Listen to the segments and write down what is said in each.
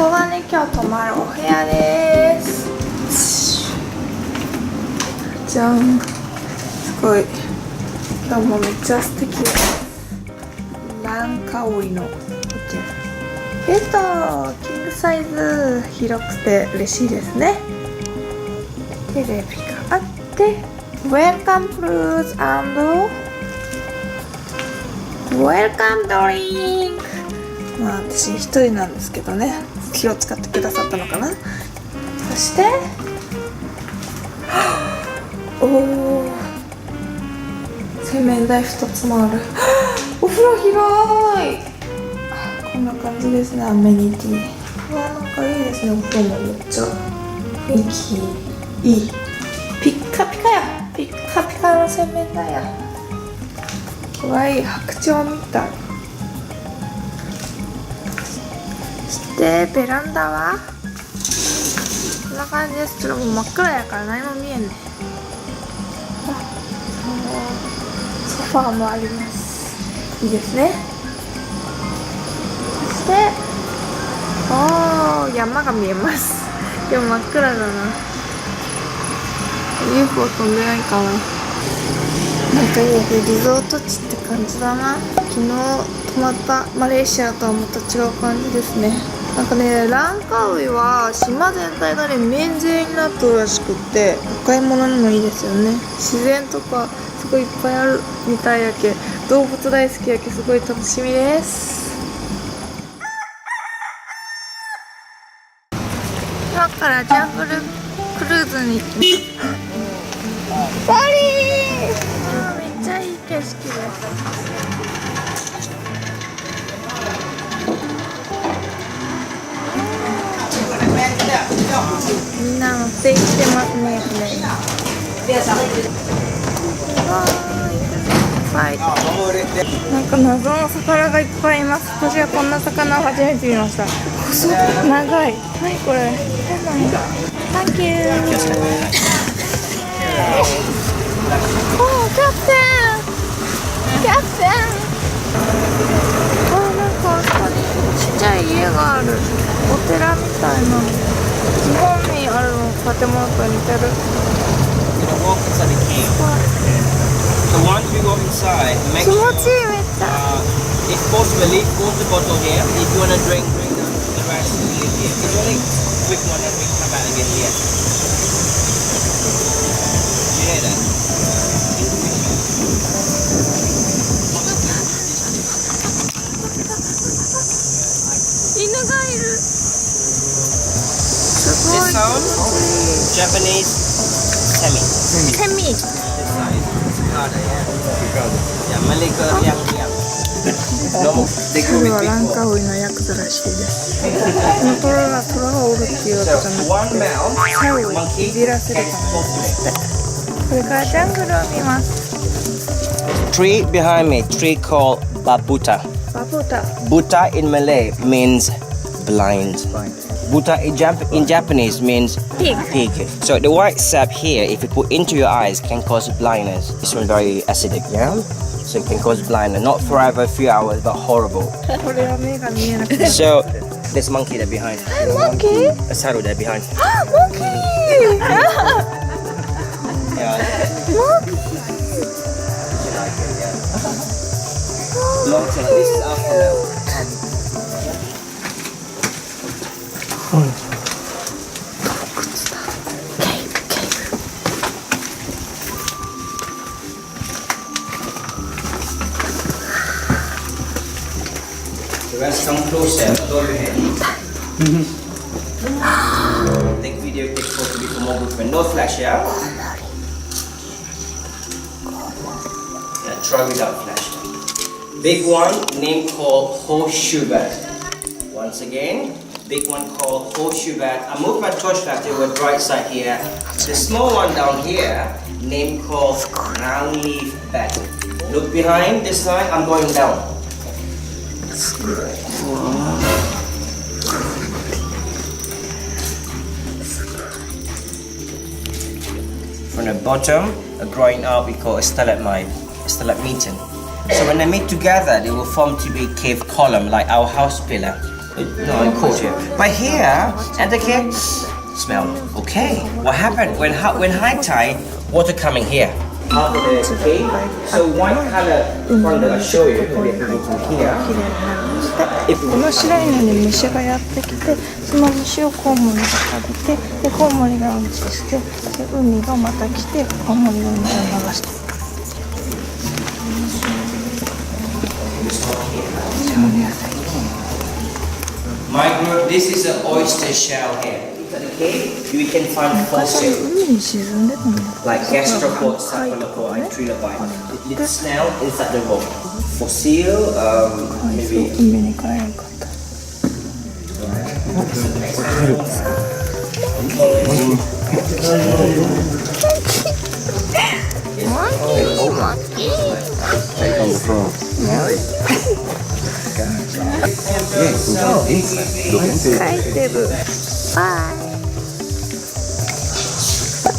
こがね、今日泊まるお部屋です。じゃん。すごい。今日もめっちゃ素敵です。ランカウイのベッド、キングサイズ、広くて嬉しいですね。テレビがあって、ウェルカムフルーツ&ウェルカムドリンク。まあ私一人なんですけどね、気を使ってくださったのかな。そしておお、洗面台2つもある。お風呂広い。こんな感じですね、アメニティ。うわ、なんかいいですね、お風呂もめっちゃ雰囲気いい。ピッカピカや、ピッカピカの洗面台や。かわいい、白鳥みたい。そしてベランダはこんな感じです。ちょっともう真っ暗やから何も見えんね。ソファーもあります。いいですね。そして山が見えます。でも真っ暗だな。UFO 飛んでないかな。なんかいいリゾート地って感じだな。昨日泊まったマレーシアとはまた違う感じですね。なんかね、ランカウイは島全体がね、免税になってるらしくって、お買い物にもいいですよね。自然とかすごいいっぱいあるみたいやけ、動物大好きやけ、すごい楽しみです。今からジャングルクルーズに行きます。パリー、めっちゃいい景色です。みんな乗っていってますね、船に。はい、なんか謎の魚がいっぱいいます。私はこんな魚を初めて見ました。細く長い。何これ。サンキュー。おー、キャプテン。キャプテン。なんかあそこにちっちゃい家がある。お寺みたいな。日本にあるの建物と似てる。So once we go inside, make sure, if possible, leave both the bottle here. If you want to drink, the rest will leave here. It's only quick one and we can come back again here. You hear that? This sound, Japanese, semi. Semi。はランカウイのヤクザらしいです。この虎がおるっていうわけじゃなくて、サウをいじらせるためですって。これからジャングルを見ます。Tree behind me, tree called babuta. Buta in Malay means blind. Buta in Japanese means pig. So the white sap here, if you put into your eyes, can cause blindness. This one very acidic, yeah? So it can cause blindness. Not forever, a few hours, but horrible. So there's monkey there behind. Monkey? A saddle there behind. Monkey! Yeah. Monkey! Long term, this is after now. Let's come closer, go ahead. Take video, take photo before more movement. No flash, yeah? Yeah, try without flash. Big one, name called horseshoe bat. Once again, big one called horseshoe bat. I move my torchlight to the right side here. The small one down here, name called brown leaf bat. Look behind, this side, I'm going down. From the bottom, growing up, we call a stalagmite, So when they meet together, they will form to be a cave column, like our house pillar. No, I caught you. But here, and the kids smell okay. What happened when high tide? Water coming here. Out of the cave. So white color one that I show you from here. この白いのに虫がやってきて、その虫をコウモリが食べて、でコウモリがうんちして、で海がまた来てコウモリが海を流して。My group, this is an oyster shell here. Okay, you can find fossil like gastropod, cephalopod, and trilobite. It's snail inside the rock. Fossil, maybe. 書いてる。バイ。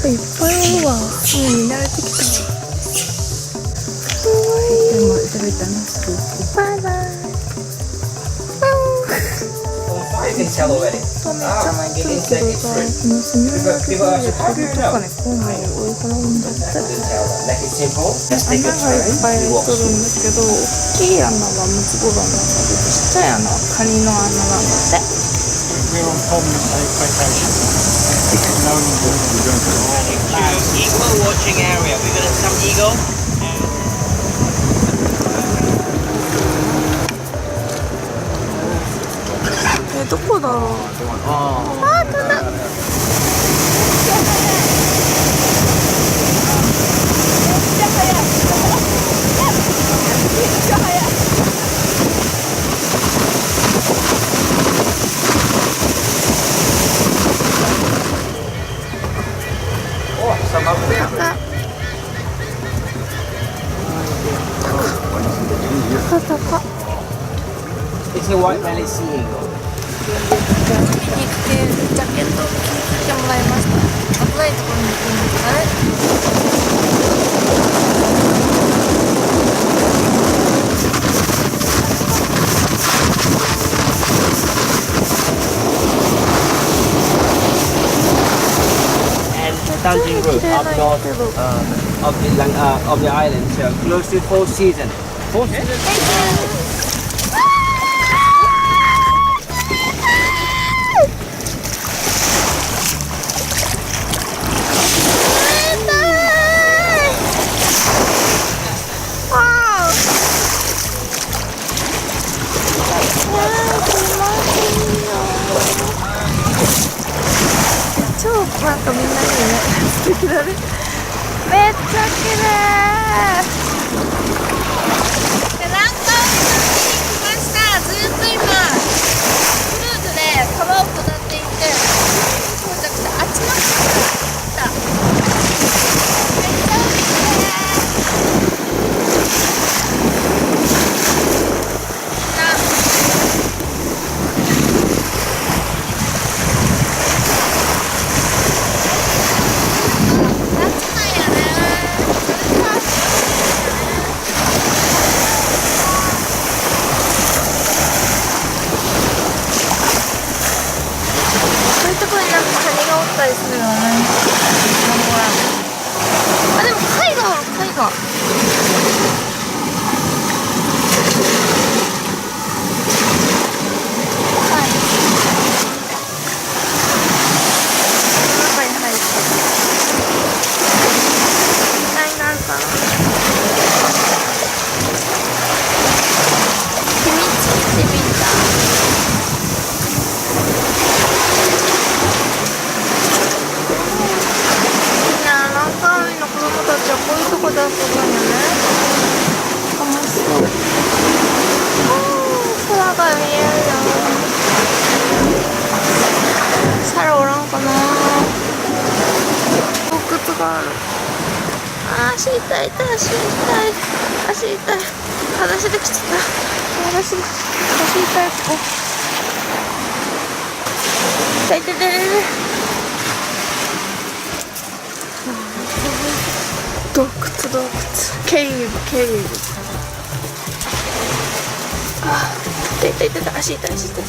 いっぱいあるわ。もう見慣れてきたわ。かわいい。バイバイ。めっちゃ泣いてるけどさ、このスニーカーで鳥とかね、コウモリを追い払うんだって。穴がいっぱい開いとるんだけど、大きい穴はムツゴロウの穴で、ちっちゃい穴はカニの穴なんだって。Eagle watching area. We're gonna some eagle. どこだろう。あー、飛んだ。It's a white belly sea eagle. ジャケットを着てもらいました。危ないところに行くんですかね。And dungeon group up north of the island, so close to four season. Four season.超なんかみんなにね、素敵だね。めっちゃ綺麗。で、ランカウイに来ました。ずっと今クルーズで川を下っていて、到着してあっちの方に来た。めっちゃ海綺麗。たりするよね。あ、でも貝がある、貝が。貝。中に入ってる。貝があるかな。秘密基地みたい。こういうとこで遊ぶんよね。楽しそう。空が見えるよ。猿おらんかな。洞窟がある。あー、足痛い痛い、足痛い、足痛い。裸足できちゃった。足痛い、ここ。痛い痛い痛い痛い。洞窟、洞窟、ケイブ、ケイブ。あ。痛い痛い痛い、足痛い足痛い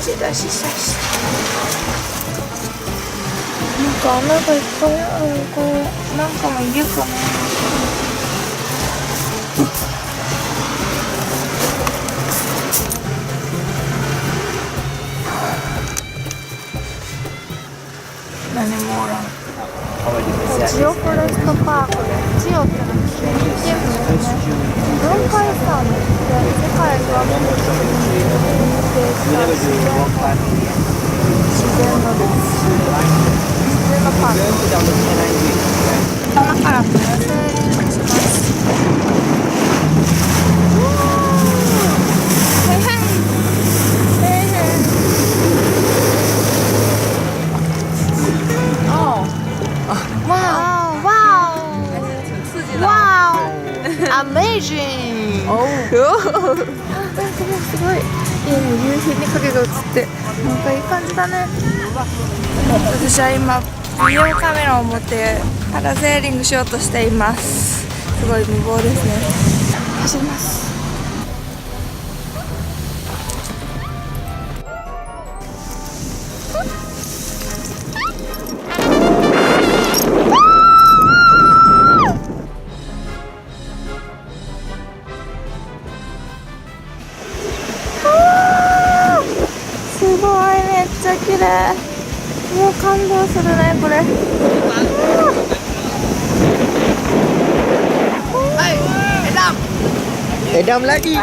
足痛い足痛い足。なんか穴がいっぱいある。これなんかもいるかな。何もおらん。ジオフォレストパークで、ジオってのは急にゲームですね。文化遺産で世界が認定した自然のです。自然のパーク。今からパラセーリングします。へいへいへいへい。Wow! Wow! Amazing! すごいいいね、夕日に影が映ってなんかいい感じだね。私は今ビデオカメラを持ってパラセーリングしようとしています。すごい無謀ですね。走ります。綺麗。もう感動するねこれ。Edam lagi.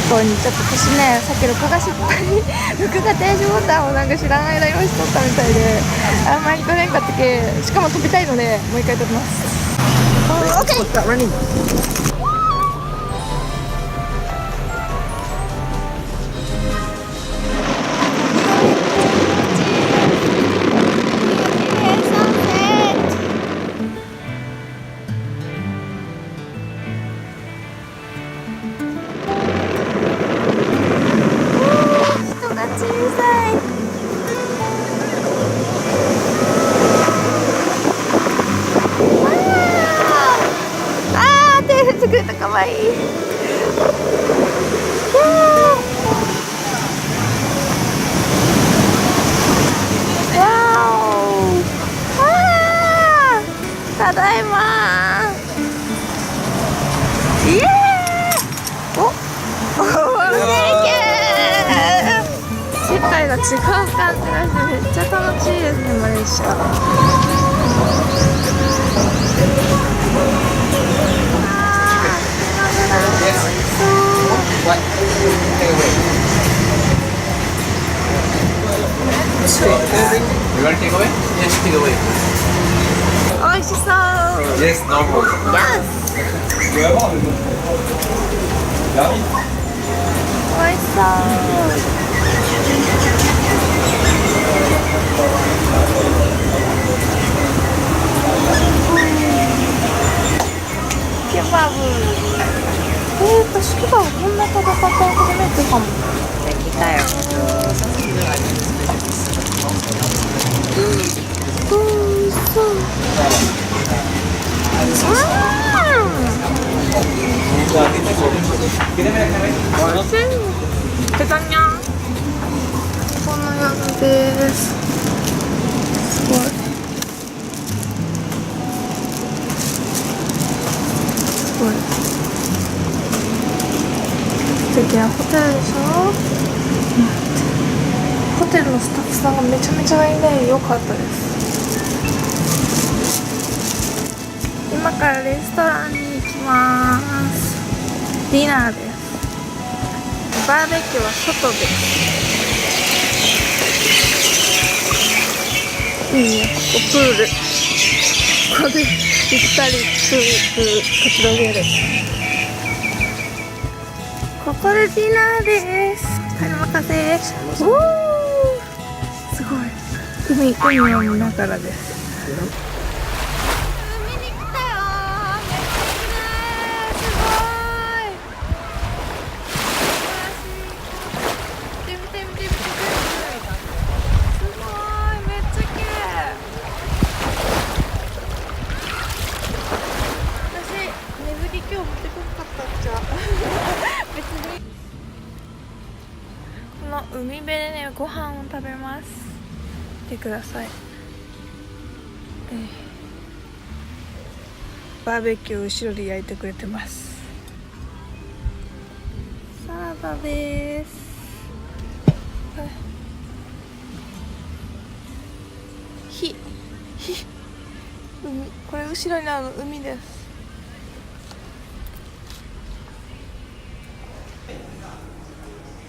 こにちょっと私ね、さっき録画失敗録画停止ボタンをなんか知らない間に押しとったみたいで、あんまり取れんかったけ、しかも飛びたいのでもう一回飛びます。Okay. Start running. 人が小さい。作れたかわいい。ただいま。イエーイ。お、世界が違う感じがしてめっちゃ楽しいですね、マレーシア。What? Take away. You want to take away? Yes, take away. 美味しそう。Yes, normal. Yes. 美味しそう。ケバブ。私ケバブこんな戦ったの初めてかも。できたよ。そうペタニャン。こんなやつです。すごい。すごい。素敵なホテルでしょ。ホテルのスタッフさんがめちゃめちゃいいね、良かったです。今からレストランに行きます。ディナーです。バーベキューは外です。いいね、ここプール。ここでゆったりくつろげる。ここでディナーです。はい、お任せ。おー、すごい。海を見ながらです。海に来たよー。めっちゃ綺麗。すごい。見て。すごい、めっちゃ綺麗。の海辺でねご飯を食べます。見てください、バーベキュー後ろで焼いてくれてます。サラダです。海、これ後ろにある海です。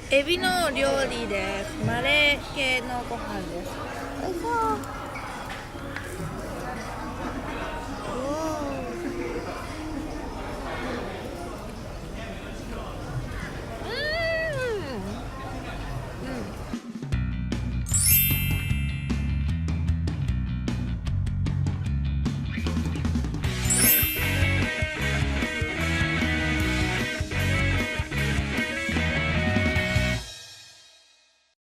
エビの料理です。マレー系のご飯です。よいしょ。